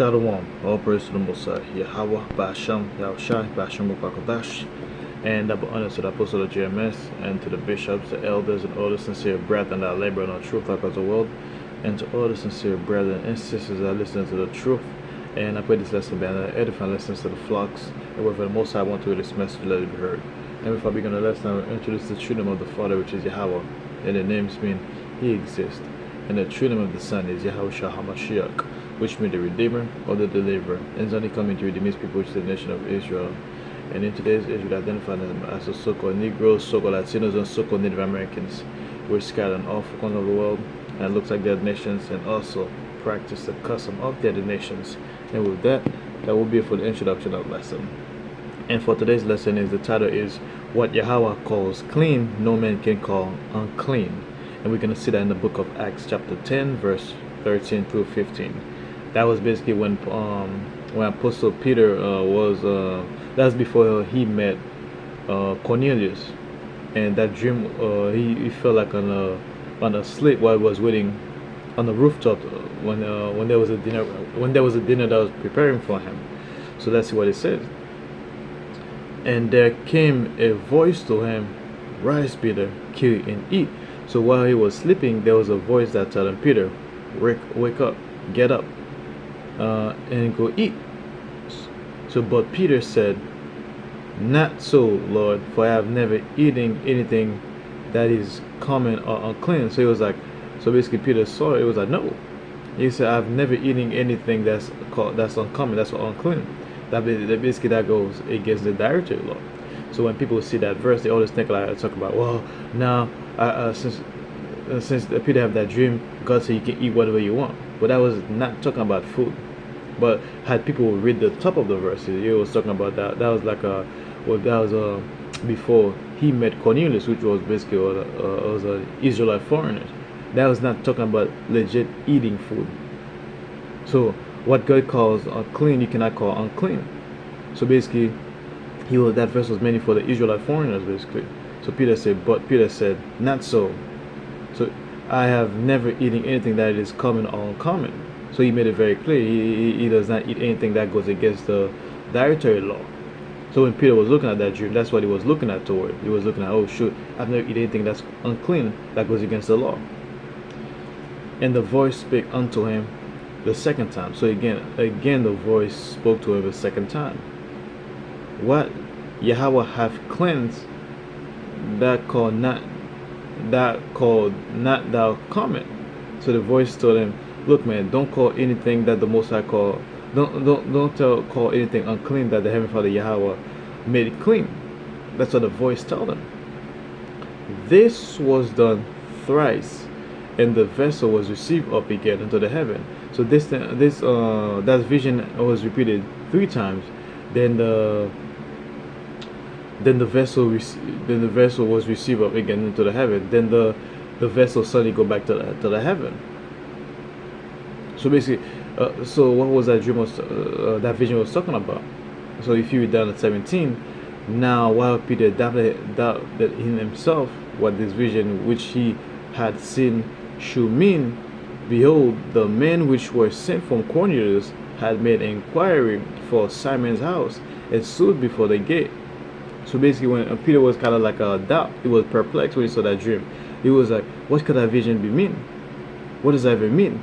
Shalom, all praise to the Most High, Yahawah, Ba'asham, Yahushai, Ba'asham, Bakodash, and double honor to the apostle of JMS, and to the bishops, the elders, and all the sincere brethren that labor in the truth across the world, and to all the sincere brethren and sisters that listen to the truth. And I pray this lesson be an edifying lessons to the flocks, and wherever the Most High want to hear this message, let it be heard. And before I begin the lesson, I will introduce the true name of the Father, which is Yahawah, and the names mean He exists. And the true name of the Son is Yahushua HaMashiach, which means the Redeemer or the Deliverer, and is only coming to redeem His people, which is the nation of Israel. And in today's age, we identify them as the so-called Negroes, so-called Latinos, and so-called Native Americans. We're scattered in all four corners of the world, and it looks like they're nations, and also practice the custom of the other nations. And with that, that will be for the introduction of the lesson. And for today's lesson, the title is What Yahawah Calls Clean, No Man Can Call Unclean. And we're going to see that in the book of Acts chapter 10, verse 13 through 15. That was basically when Apostle Peter that was before he met Cornelius, and that dream he felt like on a slip while he was waiting on the rooftop when there was a dinner that was preparing for him. So let's see what it says. And there came a voice to him, "Rise, Peter, kill and eat." So while he was sleeping, there was a voice that told him, "Peter, wake up, get up, and go eat." So, but Peter said, "Not so, Lord, for I have never eaten anything that is common or unclean." So he was like, so basically Peter saw it. It was like, no. He said, "I've never eaten anything that's uncommon, that's unclean." That basically that goes against the dietary law. So when people see that verse, they always think like talk about, well, now since Peter have that dream, God said you can eat whatever you want. But that was not talking about food. But had people read the top of the verse, it was talking about that. That was like before he met Cornelius, which was basically was an Israelite foreigner. That was not talking about legit eating food. So what God calls unclean, you cannot call unclean. So basically, that verse was mainly for the Israelite foreigners, basically. So Peter said, "Not so. So I have never eaten anything that is common or uncommon." So he made it very clear he does not eat anything that goes against the dietary law. So when Peter was looking at that dream, that's what he was looking at toward. He was looking at, oh shoot, I've never eaten anything that's unclean that goes against the law. And the voice spake unto him the second time. So again the voice spoke to him the second time. "What Yahawah hath cleansed, that call not thou common." So the voice told him, "Look, man, don't call anything that the Most High call. Call anything unclean that the Heavenly Father Yahawah made it clean." That's what the voice told him. This was done thrice, and the vessel was received up again into the heaven. So that vision was repeated 3 times. Then the vessel was received up again into the heaven. Then the vessel suddenly go back to the heaven. So basically, so what was that dream that vision was talking about? So if you read down at 17, now while Peter doubted in himself what this vision which he had seen should mean, behold, the men which were sent from Cornelius had made inquiry for Simon's house and stood before the gate. So basically, when Peter was kind of like a doubt, he was perplexed when he saw that dream. He was like, what could that vision mean? What does that even mean?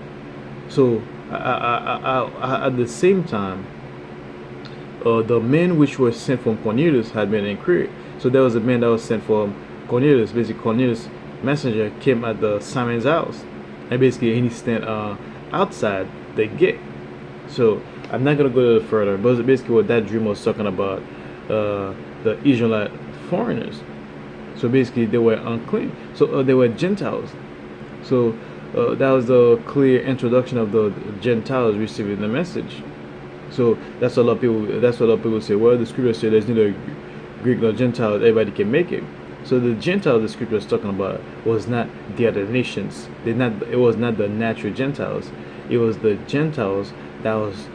So at the same time, the men which were sent from Cornelius had made an inquiry. So there was a man that was sent from Cornelius. Basically, Cornelius' messenger came at the Simon's house, and basically he stand outside the gate. So I'm not gonna go a little further, but basically what that dream was talking about, the Israelite foreigners. So basically they were unclean. So they were Gentiles. So that was the clear introduction of the Gentiles receiving the message. So that's what a lot of people say. Well, the scripture says there's neither Greek nor Gentile; everybody can make it. So the Gentile the scripture is talking about was not the other nations. It was not the natural Gentiles. It was the Gentiles that was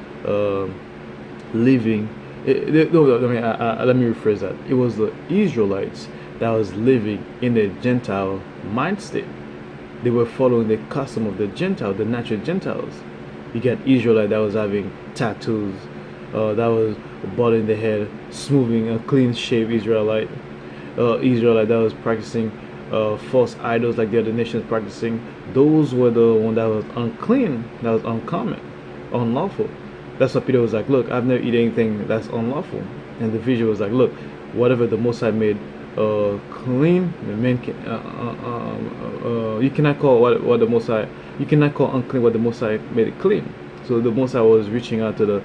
living. Let me rephrase that. It was the Israelites that was living in a Gentile mind state. They were following the custom of the Gentile, the natural Gentiles. You got Israelite that was having tattoos, that was bald in the head, smoothing a clean shave Israelite, Israelite that was practicing false idols like the other nations practicing. Those were the one that was unclean, that was uncommon, unlawful. That's why Peter was like, look, I've never eaten anything that's unlawful. And the vision was like, look, whatever the Most High made clean, the man can, you cannot call what the Most High, you cannot call unclean what the Most High made it clean. So the Most High was reaching out to the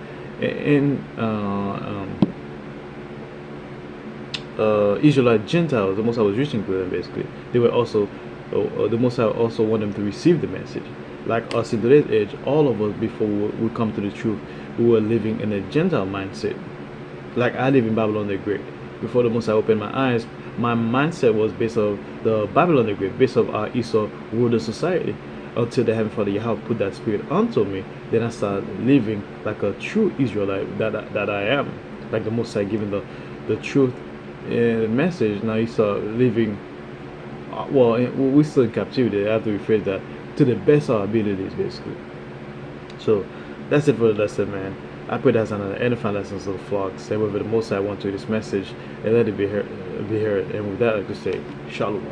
Israelite Gentiles. The Most High was reaching to them basically. They were also the Most High also wanted them to receive the message. Like us in today's age, all of us before we come to the truth, we were living in a Gentile mindset. Like I live in Babylon the Great. Before the Most High opened my eyes, my mindset was based on the Babylon the Great, based on how Esau ruled the society. Until the Heavenly Father Yahweh put that spirit onto me, then I started living like a true Israelite that I am. Like the Most High giving the truth message. Now you start living. Well, we're still in captivity. I have to rephrase that, to the best of our abilities, basically. So that's it for the lesson, man. I pray that's another edifying lesson to the flock. Say whatever the Most High want to this message, and let it be heard. And with that, I could say, Shalom.